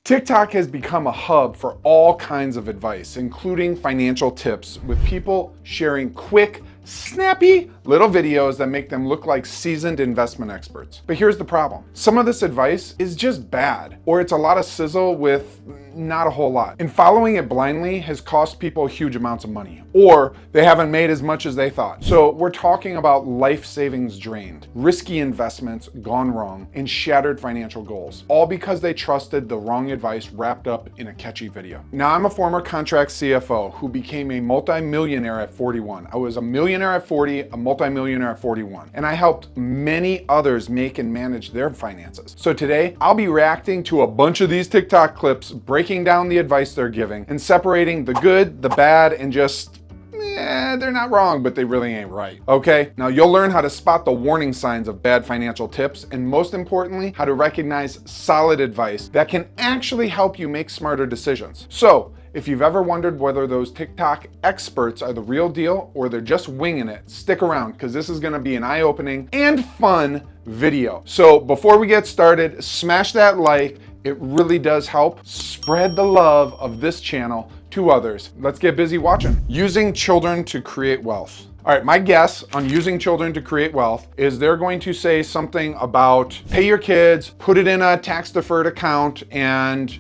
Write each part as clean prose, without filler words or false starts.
TikTok has become a hub for all kinds of advice, including financial tips, with people sharing quick, snappy little videos that make them look like seasoned investment experts. But here's the problem. Some of this advice is just bad, or it's a lot of sizzle with not a whole lot. And following it blindly has cost people huge amounts of money, or they haven't made as much as they thought. So we're talking about life savings drained, risky investments gone wrong, and shattered financial goals, all because they trusted the wrong advice wrapped up in a catchy video. Now, I'm a former contract CFO who became a multi-millionaire at 41. I was a millionaire at 40, a multi-millionaire at 41, and I helped many others make and manage their finances. So today, I'll be reacting to a bunch of these TikTok clips, breaking down the advice they're giving, and separating the good, the bad, and just they're not wrong, but they really ain't right. Okay? Now you'll learn how to spot the warning signs of bad financial tips, and most importantly, how to recognize solid advice that can actually help you make smarter decisions. So, if you've ever wondered whether those TikTok experts are the real deal or they're just winging it, stick around, because this is gonna be an eye-opening and fun video. So before we get started, smash that like. It really does help spread the love of this channel to others. Let's get busy watching. Using children to create wealth. All right, my guess on using children to create wealth is they're going to say something about pay your kids, put it in a tax deferred account, and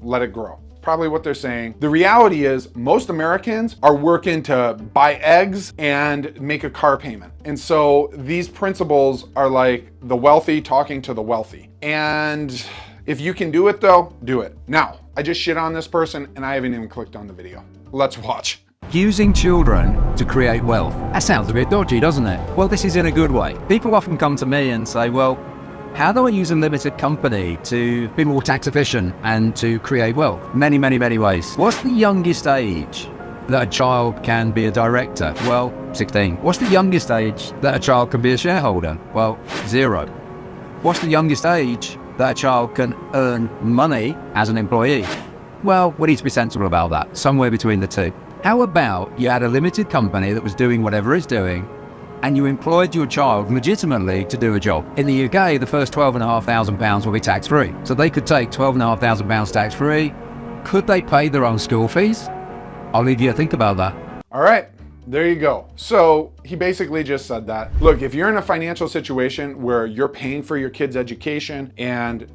let it grow. Probably what they're saying. The reality is most Americans are working to buy eggs and make a car payment. And so these principles are like the wealthy talking to the wealthy. And if you can do it though, do it. Now, I just shit on this person and I haven't even clicked on the video. Let's watch. Using children to create wealth. That sounds a bit dodgy, doesn't it? Well, this is in a good way. People often come to me and say, well, how do I use a limited company to be more tax efficient and to create wealth? Many, many, many ways. What's the youngest age that a child can be a director? Well, 16. What's the youngest age that a child can be a shareholder? Well, 0. What's the youngest age that a child can earn money as an employee? Well, we need to be sensible about that, somewhere between the two. How about you had a limited company that was doing whatever it's doing, and you employed your child legitimately to do a job? In the UK, the first £12,500 will be tax-free. So they could take £12,500 tax-free. Could they pay their own school fees? I'll leave you to think about that. All right. There you go. So he basically just said that. Look, if you're in a financial situation where you're paying for your kid's education and,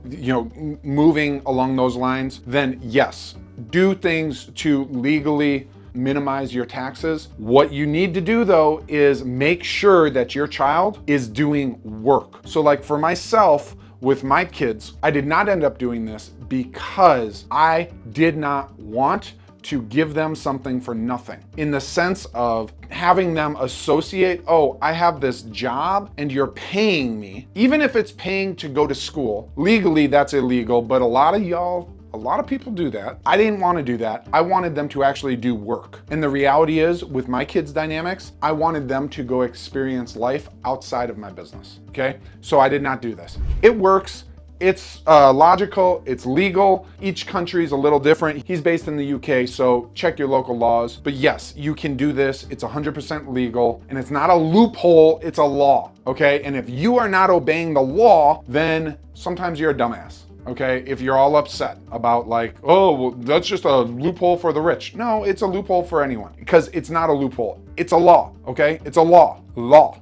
moving along those lines, then yes, do things to legally minimize your taxes. What you need to do though is make sure that your child is doing work. So like for myself, with my kids, I did not end up doing this because I did not want to give them something for nothing, in the sense of having them associate, oh, I have this job and you're paying me, even if it's paying to go to school. Legally, that's illegal, but a lot of people do that. I didn't want to do that. I wanted them to actually do work. And the reality is, with my kids' dynamics, I wanted them to go experience life outside of my business, okay? So I did not do this. It works. It's logical, it's legal. Each country is a little different. He's based in the UK, so check your local laws. But yes, you can do this. It's 100% legal, and it's not a loophole, it's a law, okay? And if you are not obeying the law, then sometimes you're a dumbass, okay? If you're all upset about like, oh, well, that's just a loophole for the rich. No, it's a loophole for anyone, because it's not a loophole. It's a law, okay? It's a law. Law.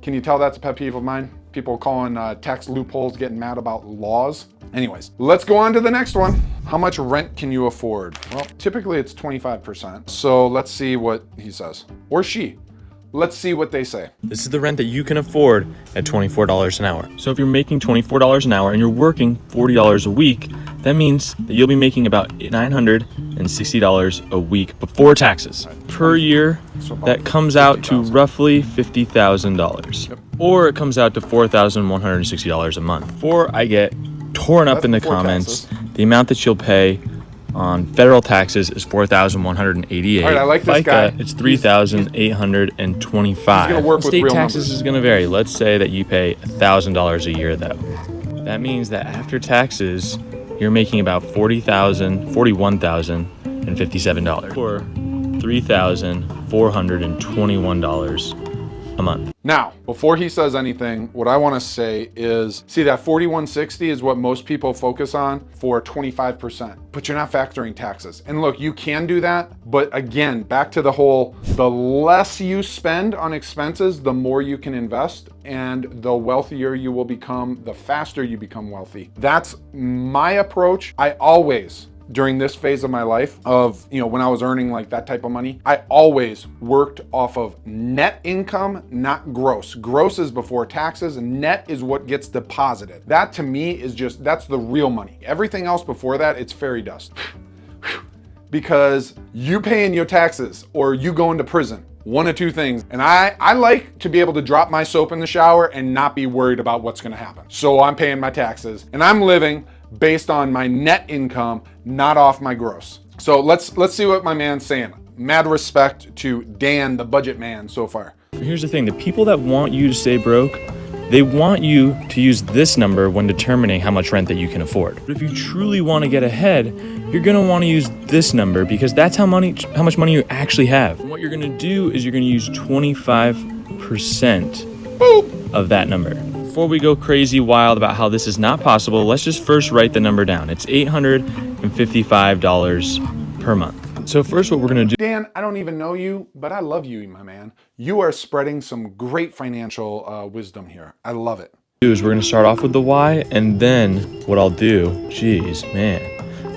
Can you tell that's a pet peeve of mine? People calling tax loopholes, getting mad about laws. Anyways, let's go on to the next one. How much rent can you afford? Well, typically it's 25%. So let's see what he says, or she. Let's see what they say. This is the rent that you can afford at $24 an hour. So if you're making $24 an hour and you're working $40 a week, that means that you'll be making about $960 a week before taxes. Per year, that comes out to roughly $50,000. Yep. Or it comes out to $4,160 a month. Before I get torn up in the comments, the amount that you'll pay on federal taxes is $4,188. All right, I like this FICA, guy. it's $3,825. He's gonna work with State real taxes numbers. is going to vary. Let's say that you pay $1,000 a year, though. That means that after taxes, you're making about $41,057, or $3,421 a month. Now, before he says anything, what I want to say is, see that 4160 is what most people focus on for 25%, but you're not factoring taxes. And look, you can do that, but again, back to the whole, the less you spend on expenses, the more you can invest, and the wealthier you will become, the faster you become wealthy. That's my approach. I always, during this phase of my life of, when I was earning like that type of money, I always worked off of net income, not gross. Gross is before taxes, and net is what gets deposited. That to me is just, that's the real money. Everything else before that, it's fairy dust. Because you paying your taxes or you going to prison, one of two things. And I like to be able to drop my soap in the shower and not be worried about what's gonna happen. So I'm paying my taxes and I'm living based on my net income, not off my gross. So let's see what my man's saying. Mad respect to Dan, the budget man, so far. Here's the thing, the people that want you to stay broke, they want you to use this number when determining how much rent that you can afford. But if you truly want to get ahead, you're gonna want to use this number because that's how much money you actually have. And what you're gonna do is you're gonna use 25% of that number. Before we go crazy wild about how this is not possible, let's just first write the number down. It's $855 per month. So first what we're gonna do— Dan, I don't even know you, but I love you, my man. You are spreading some great financial wisdom here. I love it. Is we're gonna start off with the why, and then what I'll do,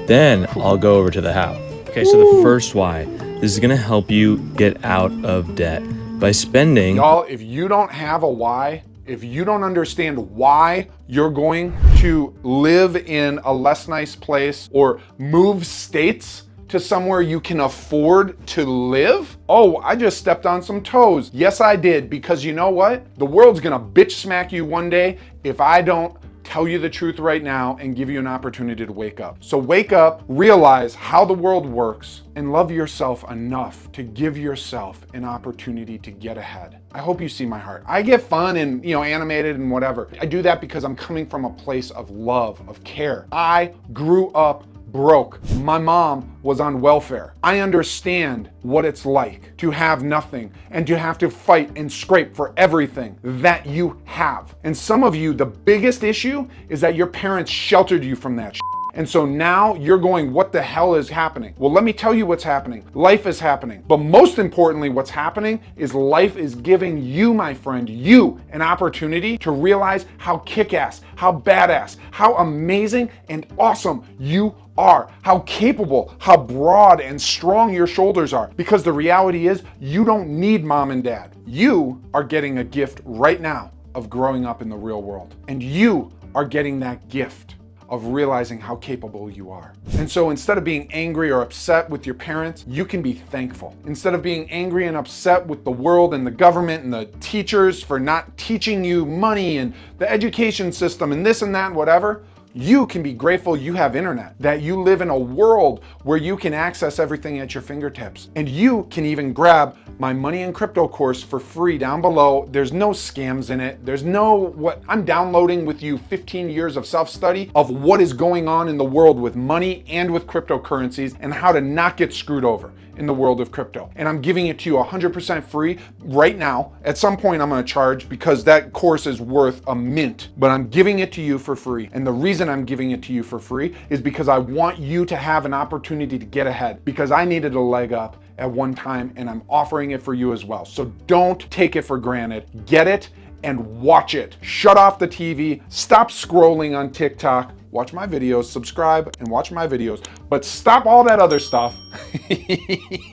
then I'll go over to the how. Okay, so the first why, this is gonna help you get out of debt by spending— Y'all, if you don't have a why, if you don't understand why you're going to live in a less nice place or move states to somewhere you can afford to live, oh, I just stepped on some toes. Yes, I did, because you know what? The world's gonna bitch smack you one day if I don't tell you the truth right now and give you an opportunity to wake up. So wake up, realize how the world works, and love yourself enough to give yourself an opportunity to get ahead. I hope you see my heart. I get fun and, animated and whatever. I do that because I'm coming from a place of love, of care. I grew up broke. My mom was on welfare. I understand what it's like to have nothing and to have to fight and scrape for everything that you have. And some of you, the biggest issue is that your parents sheltered you from that shit. And so now you're going, what the hell is happening? Well, let me tell you what's happening. Life is happening. But most importantly, what's happening is life is giving you, my friend, you an opportunity to realize how kick-ass, how badass, how amazing and awesome you are, how capable, how broad and strong your shoulders are. Because the reality is you don't need mom and dad. You are getting a gift right now of growing up in the real world. And you are getting that gift of realizing how capable you are. And so instead of being angry or upset with your parents, you can be thankful. Instead of being angry and upset with the world and the government and the teachers for not teaching you money and the education system and this and that and whatever, you can be grateful you have internet, that you live in a world where you can access everything at your fingertips. And you can even grab my money and crypto course for free down below. There's no scams in it. There's no I'm downloading with you 15 years of self-study of what is going on in the world with money and with cryptocurrencies and how to not get screwed over in the world of crypto. And I'm giving it to you 100% free right now. At some point I'm gonna charge because that course is worth a mint, but I'm giving it to you for free. And the reason I'm giving it to you for free is because I want you to have an opportunity to get ahead, because I needed a leg up at one time and I'm offering it for you as well. So don't take it for granted. Get it and watch it. Shut off the TV, stop scrolling on TikTok, watch my videos, subscribe and watch my videos, but stop all that other stuff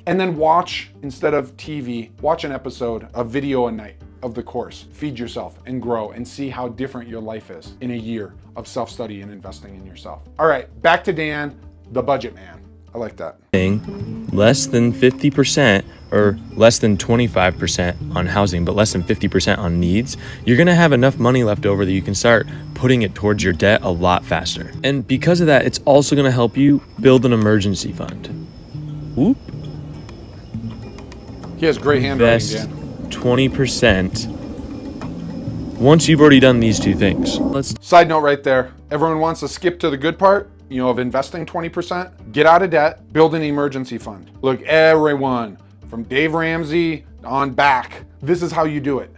and then watch, instead of TV, watch an episode, a video a night of the course. Feed yourself and grow and see how different your life is in a year of self-study and investing in yourself. All right, back to Dan, the budget man. I like that. Less than 50% or less than 25% on housing, but less than 50% on needs, you're gonna have enough money left over that you can start putting it towards your debt a lot faster. And because of that, it's also gonna help you build an emergency fund. Whoop. He has great handwriting, Dan. 20% once you've already done these two things. Side note right there. Everyone wants to skip to the good part, of investing 20%. Get out of debt, build an emergency fund. Look, everyone from Dave Ramsey on back, this is how you do it.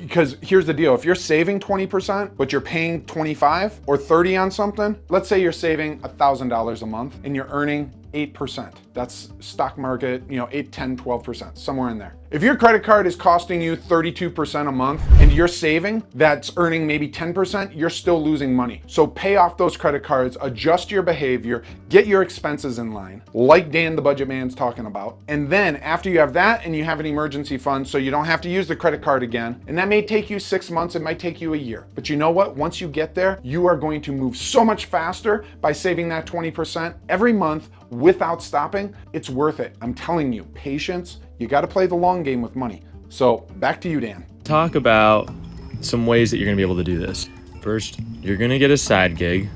Because here's the deal, if you're saving 20%, but you're paying 25 or 30 on something, let's say you're saving $1,000 a month and you're earning 8%. That's stock market, 8, 10, 12%, somewhere in there. If your credit card is costing you 32% a month and you're saving that's earning maybe 10%, you're still losing money. So pay off those credit cards, adjust your behavior, get your expenses in line, like Dan the Budget Man's talking about. And then after you have that and you have an emergency fund so you don't have to use the credit card again, and that may take you 6 months, it might take you a year. But you know what? Once you get there, you are going to move so much faster by saving that 20% every month without stopping. It's worth it. I'm telling you, patience, you got to play the long game with money. So back to you, Dan. Talk about some ways that you're gonna be able to do this. First, you're gonna get a side gig,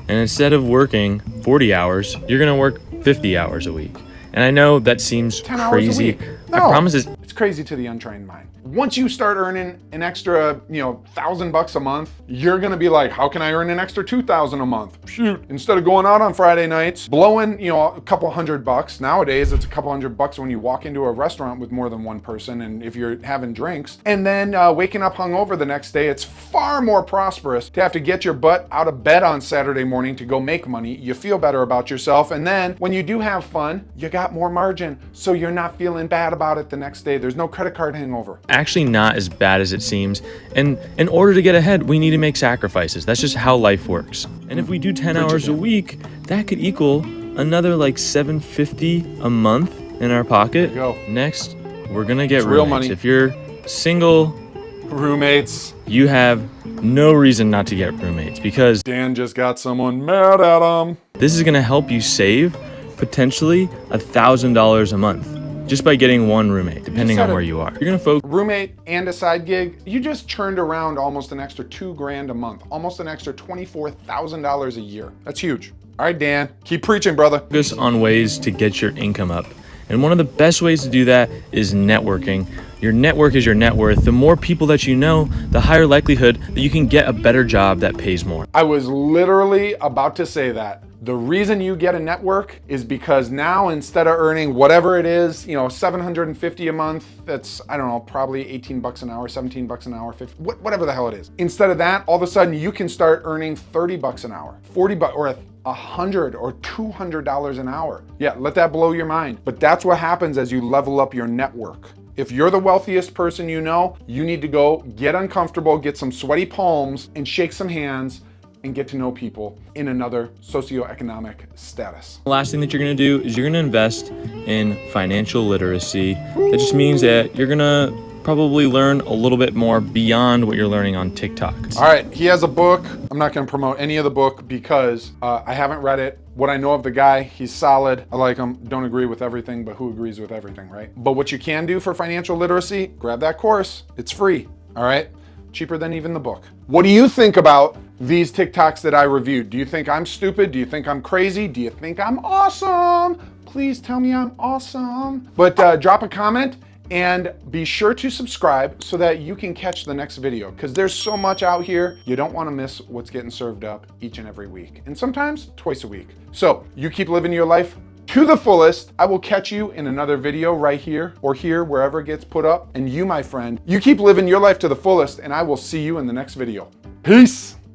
and instead of working 40 hours, you're gonna work 50 hours a week. And I know that seems 10 hours a crazy. week. No, I promise it's crazy to the untrained mind. Once you start earning an extra, $1,000 a month, you're gonna be like, how can I earn an extra 2,000 a month? Shoot, instead of going out on Friday nights, blowing, a couple $100. Nowadays, it's a couple $100 when you walk into a restaurant with more than one person, and if you're having drinks, and then waking up hungover the next day, it's far more prosperous to have to get your butt out of bed on Saturday morning to go make money. You feel better about yourself, and then when you do have fun, you got more margin, so you're not feeling bad about it the next day. There's no credit card hangover. actually not as bad as it seems. And in order to get ahead, we need to make sacrifices. That's just how life works. And if we do 10 hours a week, that could equal another like $750 a month in our pocket. Go. Next, we're gonna get real roommates. money. If you're single, Roommates. you have no reason not to get roommates, because Dan just got someone mad at him. this is gonna help you save potentially $1,000 a month just by getting one roommate, depending on where you are. You're gonna focus. Roommate and a side gig, you just churned around almost an extra $2,000 a month, almost an extra $24,000 a year. That's huge. All right, Dan, keep preaching, brother. Focus on ways to get your income up. And one of the best ways to do that is networking. Your network is your net worth. The more people that you know, the higher likelihood that you can get a better job that pays more. I was literally about to say that. The reason you get a network is because now, instead of earning whatever it is, $750 a month, that's, I don't know, probably $18 an hour, $17 an hour, 50, whatever the hell it is. Instead of that, all of a sudden you can start earning $30 an hour, $40 or $100 or $200 an hour. Yeah, let that blow your mind. But that's what happens as you level up your network. If you're the wealthiest person you know, you need to go get uncomfortable, get some sweaty palms, and shake some hands, and get to know people in another socioeconomic status. The last thing that you're gonna do is you're gonna invest in financial literacy. That just means that you're gonna probably learn a little bit more beyond what you're learning on TikTok. All right, he has a book. I'm not gonna promote any of the book because I haven't read it. What I know of the guy, he's solid. I like him. Don't agree with everything, but who agrees with everything, right? But what you can do for financial literacy, grab that course. It's free, all right? Cheaper than even the book. What do you think about these TikToks that I reviewed? Do you think I'm stupid? Do you think I'm crazy? Do you think I'm awesome? Please tell me I'm awesome. But drop a comment and be sure to subscribe so that you can catch the next video, because there's so much out here. You don't want to miss what's getting served up each and every week, and sometimes twice a week. So you keep living your life to the fullest. I will catch you in another video right here or here, wherever it gets put up. And you, my friend, you keep living your life to the fullest, and I will see you in the next video. Peace.